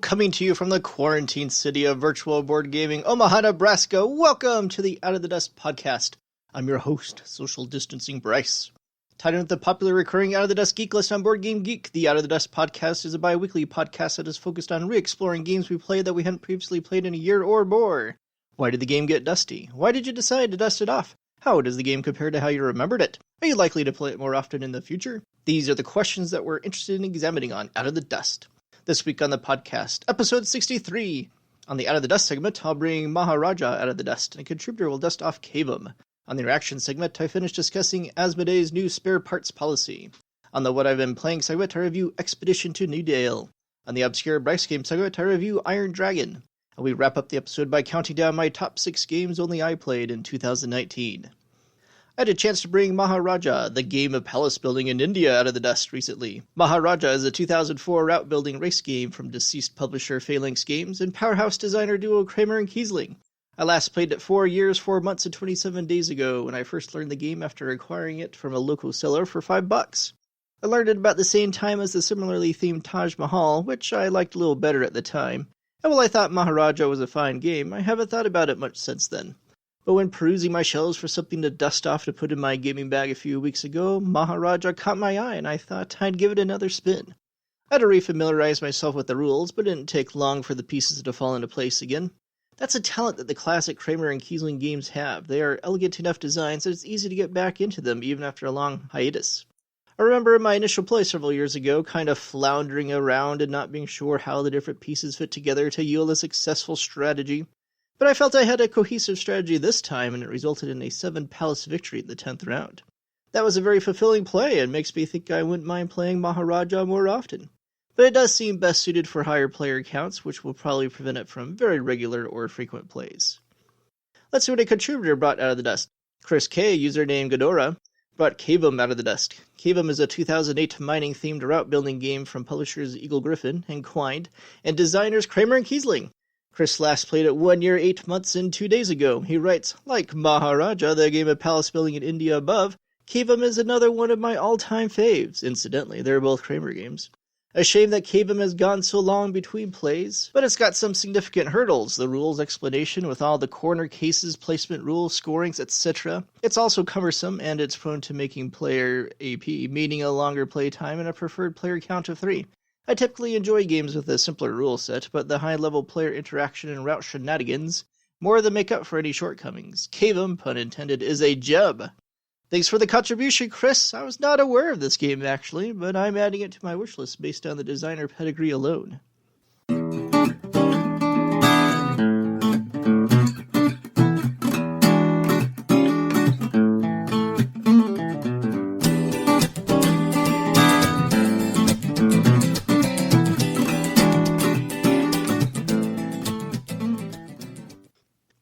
coming to you from the quarantine city of virtual board gaming, Omaha, Nebraska. Welcome to the Out of the Dust podcast. I'm your host, social distancing Bryce. Tied in with the popular recurring Out of the Dust geek list on Board Game Geek, the Out of the Dust podcast is a bi-weekly podcast that is focused on re-exploring games we played that we hadn't previously played in a year or more. Why did the game get dusty? Why did you decide to dust it off? How does the game compare to how you remembered it? Are you likely to play it more often in the future? These are the questions that we're interested in examining on Out of the Dust. This week on the podcast, episode 63. On the Out of the Dust segment, I'll bring Maharaja out of the dust, and a contributor will dust off Cavum. On the reaction segment, I finish discussing Asmodee's new spare parts policy. On the What I've Been Playing segment, I review Expedition to Newdale. On the Obscure Bryce game segment, I review Iron Dragon. And we wrap up the episode by counting down my top 6 games only I played in 2019. I had a chance to bring Maharaja, the game of palace building in India, out of the dust recently. Maharaja is a 2004 route building race game from deceased publisher Phalanx Games and powerhouse designer duo Kramer and Kiesling. I last played it 4 years, 4 months, and 27 days ago when I first learned the game after acquiring it from a local seller for $5. I learned it about the same time as the similarly themed Taj Mahal, which I liked a little better at the time. And while I thought Maharaja was a fine game, I haven't thought about it much since then. But when perusing my shelves for something to dust off to put in my gaming bag a few weeks ago, Maharaja caught my eye and I thought I'd give it another spin. I had to refamiliarize myself with the rules, but it didn't take long for the pieces to fall into place again. That's a talent that the classic Kramer and Kiesling games have. They are elegant enough designs that it's easy to get back into them even after a long hiatus. I remember my initial play several years ago, kind of floundering around and not being sure how the different pieces fit together to yield a successful strategy. But I felt I had a cohesive strategy this time, and it resulted in a 7-palace victory in the 10th round. That was a very fulfilling play, and makes me think I wouldn't mind playing Maharaja more often. But it does seem best suited for higher player counts, which will probably prevent it from very regular or frequent plays. Let's see what a contributor brought out of the dust. Chris K., username Ghidorah, brought Cavum out of the dust. Cavum is a 2008 mining-themed route-building game from publishers Eagle Gryphon and Quined, and designers Kramer and Kiesling. Chris last played it 1 year, 8 months, and 2 days ago. He writes, like Maharaja, the game of palace building in India above, Cavum is another one of my all-time faves. Incidentally, they're both Kramer games. A shame that Cavum has gone so long between plays, but it's got some significant hurdles. The rules explanation with all the corner cases, placement rules, scorings, etc. It's also cumbersome, and it's prone to making player AP, meaning a longer play time and a preferred player count of 3. I typically enjoy games with a simpler rule set, but the high-level player interaction and route shenanigans more than make up for any shortcomings. Cavum, pun intended, is a gem. Thanks for the contribution, Chris. I was not aware of this game, actually, but I'm adding it to my wishlist based on the designer pedigree alone.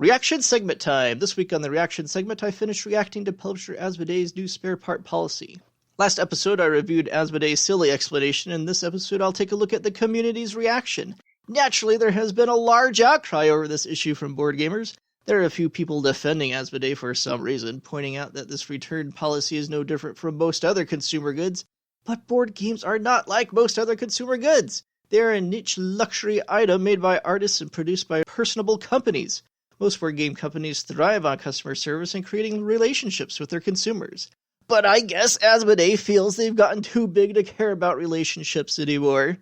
Reaction segment time. This week on the reaction segment, I finished reacting to publisher Asmodee's new spare part policy. Last episode, I reviewed Asmodee's silly explanation. In this episode, I'll take a look at the community's reaction. Naturally, there has been a large outcry over this issue from board gamers. There are a few people defending Asmodee for some reason, pointing out that this return policy is no different from most other consumer goods. But board games are not like most other consumer goods. They are a niche luxury item made by artists and produced by personable companies. Most board game companies thrive on customer service and creating relationships with their consumers. But I guess Asmodee feels they've gotten too big to care about relationships anymore.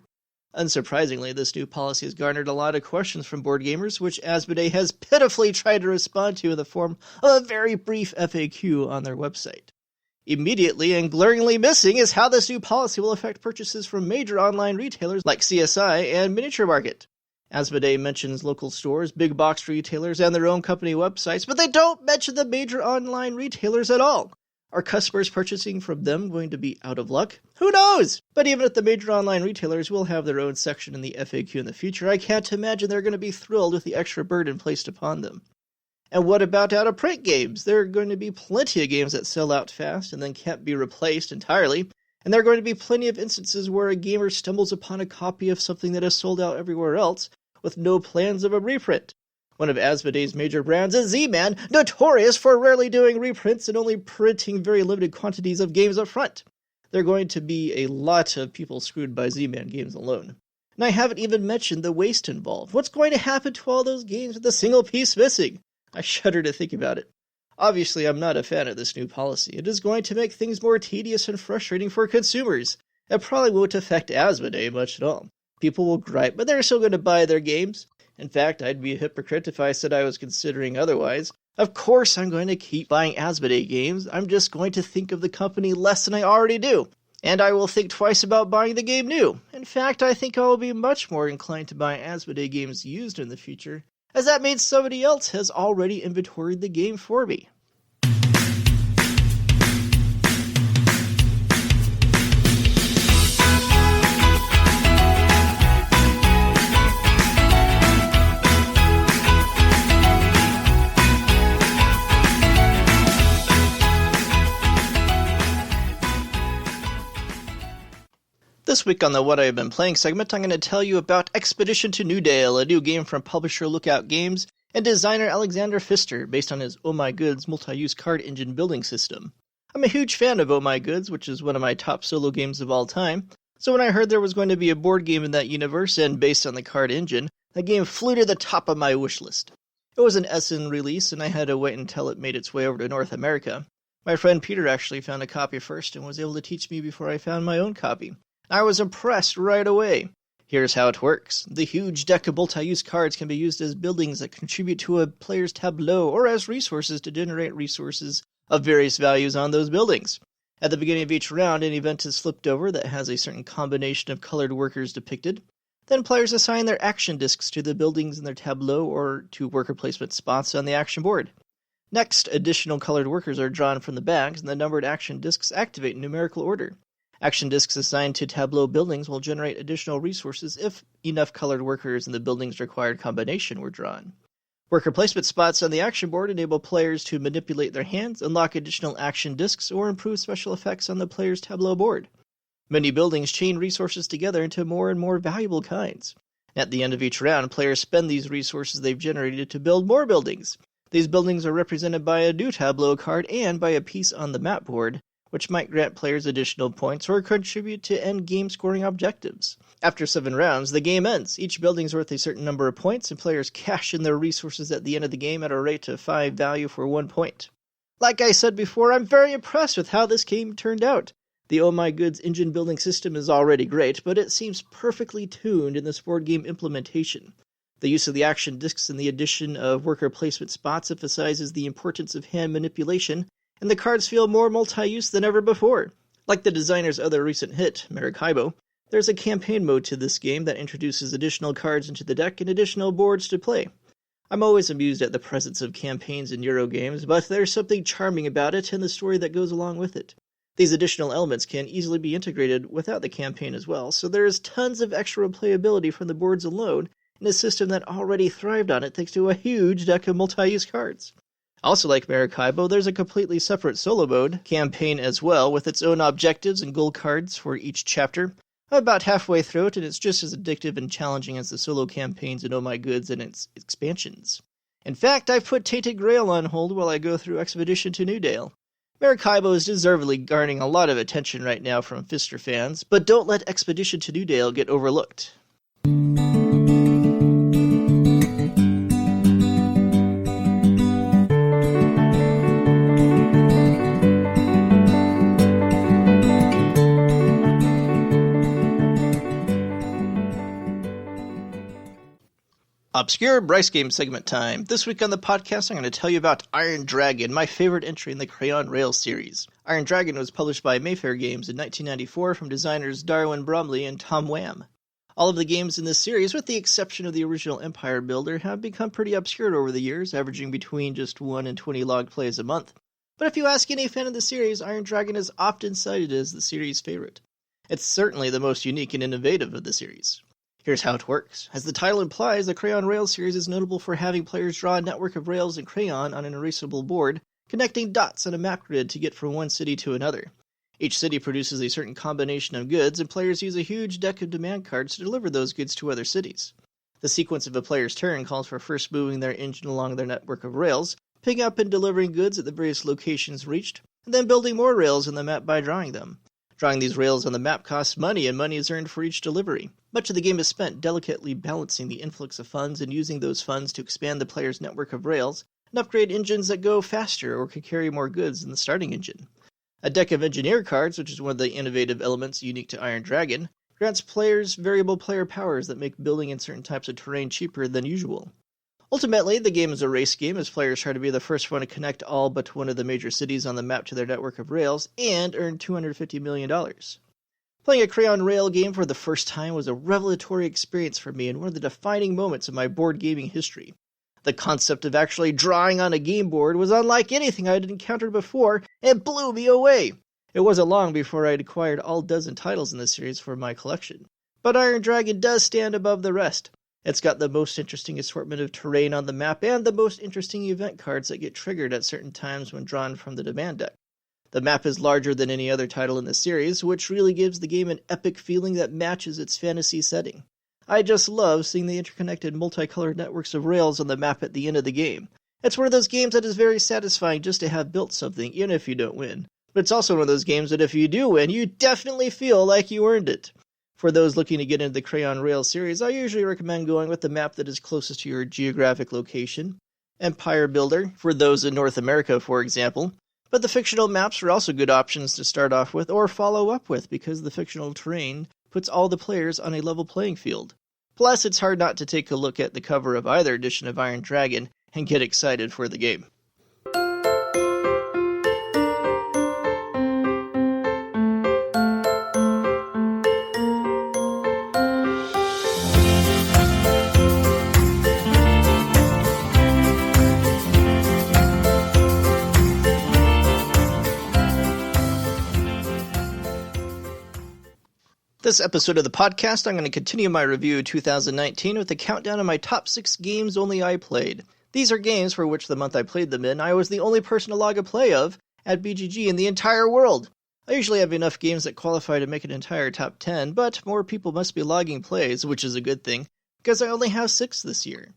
Unsurprisingly, this new policy has garnered a lot of questions from board gamers, which Asmodee has pitifully tried to respond to in the form of a very brief FAQ on their website. Immediately and glaringly missing is how this new policy will affect purchases from major online retailers like CSI and Miniature Market. Asmodee mentions local stores, big box retailers, and their own company websites, but they don't mention the major online retailers at all. Are customers purchasing from them going to be out of luck? Who knows? But even if the major online retailers will have their own section in the FAQ in the future, I can't imagine they're going to be thrilled with the extra burden placed upon them. And what about out-of-print games? There are going to be plenty of games that sell out fast and then can't be replaced entirely. And there are going to be plenty of instances where a gamer stumbles upon a copy of something that has sold out everywhere else, with no plans of a reprint. One of Asmodee's major brands is Z-Man, notorious for rarely doing reprints and only printing very limited quantities of games up front. There are going to be a lot of people screwed by Z-Man games alone. And I haven't even mentioned the waste involved. What's going to happen to all those games with a single piece missing? I shudder to think about it. Obviously, I'm not a fan of this new policy. It is going to make things more tedious and frustrating for consumers. It probably won't affect Asmodee much at all. People will gripe, but they're still going to buy their games. In fact, I'd be a hypocrite if I said I was considering otherwise. Of course I'm going to keep buying Asmodee games. I'm just going to think of the company less than I already do. And I will think twice about buying the game new. In fact, I think I will be much more inclined to buy Asmodee games used in the future, as that means somebody else has already inventoried the game for me. This week on the What I Have Been Playing segment, I'm going to tell you about Expedition to Newdale, a new game from publisher Lookout Games and designer Alexander Pfister, based on his Oh My Goods multi-use card engine building system. I'm a huge fan of Oh My Goods, which is one of my top solo games of all time, so when I heard there was going to be a board game in that universe and based on the card engine, the game flew to the top of my wish list. It was an Essen release, and I had to wait until it made its way over to North America. My friend Peter actually found a copy first and was able to teach me before I found my own copy. I was impressed right away. Here's how it works. The huge deck of multi-use cards can be used as buildings that contribute to a player's tableau or as resources to generate resources of various values on those buildings. At the beginning of each round, an event is flipped over that has a certain combination of colored workers depicted. Then players assign their action discs to the buildings in their tableau or to worker placement spots on the action board. Next, additional colored workers are drawn from the bags and the numbered action discs activate in numerical order. Action discs assigned to tableau buildings will generate additional resources if enough colored workers in the building's required combination were drawn. Worker placement spots on the action board enable players to manipulate their hands, unlock additional action discs, or improve special effects on the player's tableau board. Many buildings chain resources together into more and more valuable kinds. At the end of each round, players spend these resources they've generated to build more buildings. These buildings are represented by a new tableau card and by a piece on the map board, which might grant players additional points or contribute to end-game scoring objectives. After 7 rounds, the game ends. Each building is worth a certain number of points, and players cash in their resources at the end of the game at a rate of 5 value for 1 point. Like I said before, I'm very impressed with how this game turned out. The Oh My Goods engine building system is already great, but it seems perfectly tuned in this board game implementation. The use of the action discs and the addition of worker placement spots emphasizes the importance of hand manipulation, and the cards feel more multi-use than ever before. Like the designer's other recent hit, Maracaibo, there's a campaign mode to this game that introduces additional cards into the deck and additional boards to play. I'm always amused at the presence of campaigns in Euro games, but there's something charming about it and the story that goes along with it. These additional elements can easily be integrated without the campaign as well, so there is tons of extra replayability from the boards alone in a system that already thrived on it thanks to a huge deck of multi-use cards. Also like Maracaibo, there's a completely separate solo mode campaign as well, with its own objectives and goal cards for each chapter. I'm about halfway through it, and it's just as addictive and challenging as the solo campaigns in Oh My Goods and its expansions. In fact, I've put Tainted Grail on hold while I go through Expedition to Newdale. Maracaibo is deservedly garnering a lot of attention right now from Pfister fans, but don't let Expedition to Newdale get overlooked. Obscure Bryce Game segment time. This week on the podcast, I'm going to tell you about Iron Dragon, my favorite entry in the Crayon Rails series. Iron Dragon was published by Mayfair Games in 1994 from designers Darwin Bromley and Tom Wham. All of the games in this series, with the exception of the original Empire Builder, have become pretty obscure over the years, averaging between just 1 and 20 log plays a month. But if you ask any fan of the series, Iron Dragon is often cited as the series' favorite. It's certainly the most unique and innovative of the series. Here's how it works. As the title implies, the Crayon Rails series is notable for having players draw a network of rails in crayon on an erasable board, connecting dots on a map grid to get from one city to another. Each city produces a certain combination of goods, and players use a huge deck of demand cards to deliver those goods to other cities. The sequence of a player's turn calls for first moving their engine along their network of rails, picking up and delivering goods at the various locations reached, and then building more rails on the map by drawing them. Drawing these rails on the map costs money, and money is earned for each delivery. Much of the game is spent delicately balancing the influx of funds and using those funds to expand the player's network of rails and upgrade engines that go faster or can carry more goods than the starting engine. A deck of engineer cards, which is one of the innovative elements unique to Iron Dragon, grants players variable player powers that make building in certain types of terrain cheaper than usual. Ultimately, the game is a race game as players try to be the first one to connect all but one of the major cities on the map to their network of rails and earn $250 million. Playing a Crayon Rail game for the first time was a revelatory experience for me and one of the defining moments of my board gaming history. The concept of actually drawing on a game board was unlike anything I had encountered before and blew me away. It wasn't long before I had acquired all dozen titles in the series for my collection. But Iron Dragon does stand above the rest. It's got the most interesting assortment of terrain on the map and the most interesting event cards that get triggered at certain times when drawn from the demand deck. The map is larger than any other title in the series, which really gives the game an epic feeling that matches its fantasy setting. I just love seeing the interconnected multicolored networks of rails on the map at the end of the game. It's one of those games that is very satisfying just to have built something, even if you don't win. But it's also one of those games that if you do win, you definitely feel like you earned it. For those looking to get into the Crayon Rail series, I usually recommend going with the map that is closest to your geographic location. Empire Builder, for those in North America, for example. But the fictional maps are also good options to start off with or follow up with because the fictional terrain puts all the players on a level playing field. Plus, it's hard not to take a look at the cover of either edition of Iron Dragon and get excited for the game. This episode of the podcast, I'm going to continue my review of 2019 with a countdown of my top 6 games only I played. These are games for which the month I played them in, I was the only person to log a play of at BGG in the entire world. I usually have enough games that qualify to make an entire top 10, but more people must be logging plays, which is a good thing, because I only have 6 this year.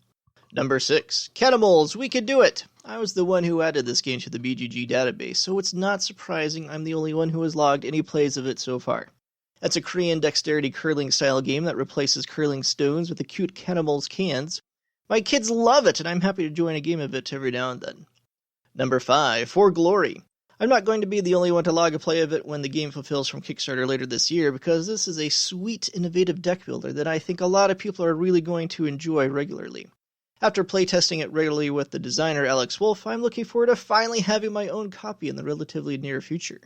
Number 6, Canimals, We Can Do It! I was the one who added this game to the BGG database, so it's not surprising I'm the only one who has logged any plays of it so far. That's a Korean dexterity curling style game that replaces curling stones with the cute Canimals cans. My kids love it, and I'm happy to join a game of it every now and then. Number 5, For Glory. I'm not going to be the only one to log a play of it when the game fulfills from Kickstarter later this year, because this is a sweet, innovative deck builder that I think a lot of people are really going to enjoy regularly. After playtesting it regularly with the designer Alex Wolff, I'm looking forward to finally having my own copy in the relatively near future.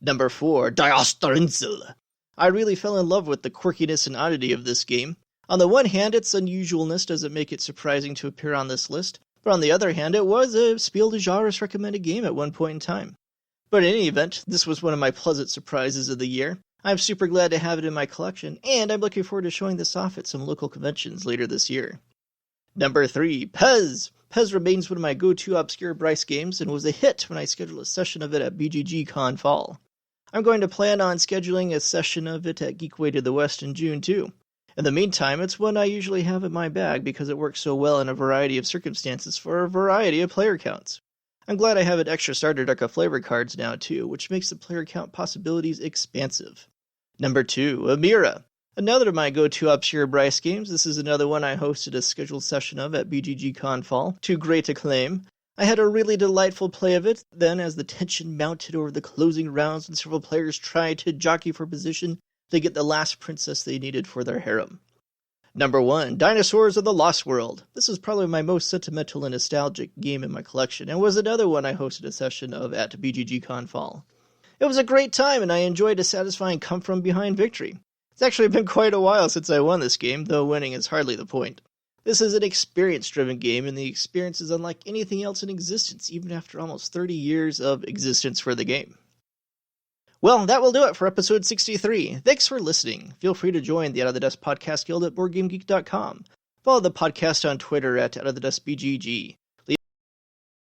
Number 4, Diostarinsel. I really fell in love with the quirkiness and oddity of this game. On the one hand, its unusualness doesn't make it surprising to appear on this list, but on the other hand, it was a Spiel des Jahres recommended game at one point in time. But in any event, this was one of my pleasant surprises of the year. I'm super glad to have it in my collection, and I'm looking forward to showing this off at some local conventions later this year. Number 3, Pez. Pez remains one of my go-to obscure Bryce games, and was a hit when I scheduled a session of it at BGG Con Fall. I'm going to plan on scheduling a session of it at Geekway to the West in June too. In the meantime, it's one I usually have in my bag because it works so well in a variety of circumstances for a variety of player counts. I'm glad I have an extra starter deck of flavor cards now too, which makes the player count possibilities expansive. Number 2, Amira. Another of my go-to obscure Bryce games. This is another one I hosted a scheduled session of at BGG Con Fall, to great acclaim. I had a really delightful play of it, then as the tension mounted over the closing rounds and several players tried to jockey for position to get the last princess they needed for their harem. Number 1, Dinosaurs of the Lost World. This is probably my most sentimental and nostalgic game in my collection, and was another one I hosted a session of at BGG Con Fall. It was a great time, and I enjoyed a satisfying come-from-behind victory. It's actually been quite a while since I won this game, though winning is hardly the point. This is an experience-driven game, and the experience is unlike anything else in existence, even after almost 30 years of existence for the game. Well, that will do it for episode 63. Thanks for listening. Feel free to join the Out of the Dust Podcast Guild at BoardGameGeek.com. Follow the podcast on Twitter at OutOfTheDustBGG.